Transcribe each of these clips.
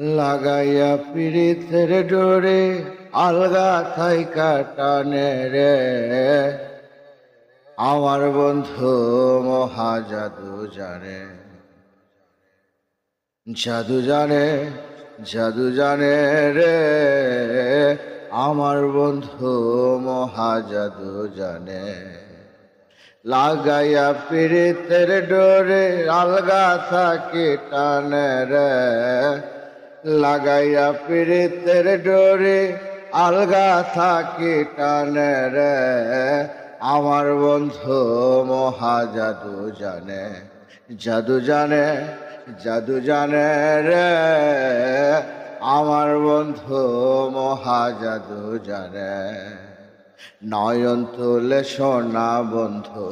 লাগাইয়া পিরিতের ডোরে আলগা থাইকা টানে রে আমার বন্ধু মহা জাদু জানে, জাদু জানে, জাদু জানে রে আমার বন্ধু মহা জাদু জানে। লাগাইয়া পিরিতের ডোরে আলগা থাকি টানে রে, লাগাইয়া পিরিতের ডোরে আলগা থাকি টানে রে আমার বন্ধু মহা জাদু জানে, জাদু জানে, জাদু জানে রে আমার বন্ধু মহা জাদু জানে। নয়ন তুলে সোনা বন্ধু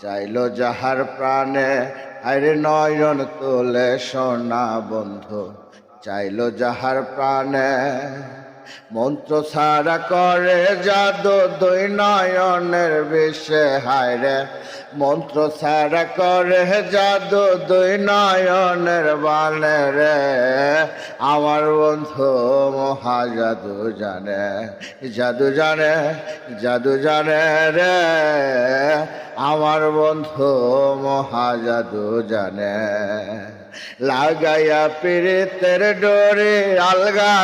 চাইলো যাহার প্রাণে, আরে নয়ন তুলে সোনা বন্ধু চাইলো যাহার প্রাণে। মন্ত্র ছাড়া করে জাদু দুই নয়নের বিষে হায়রে, মন্ত্র ছাড়া করে জাদু দুই নয়নের বানে রে আমার বন্ধু মহা জাদু জানে, জাদু জানে, জাদু জানে রে আমার বন্ধু মহা জাদু জানে। লাগাইয়া পিরিতের ডোরে আলগা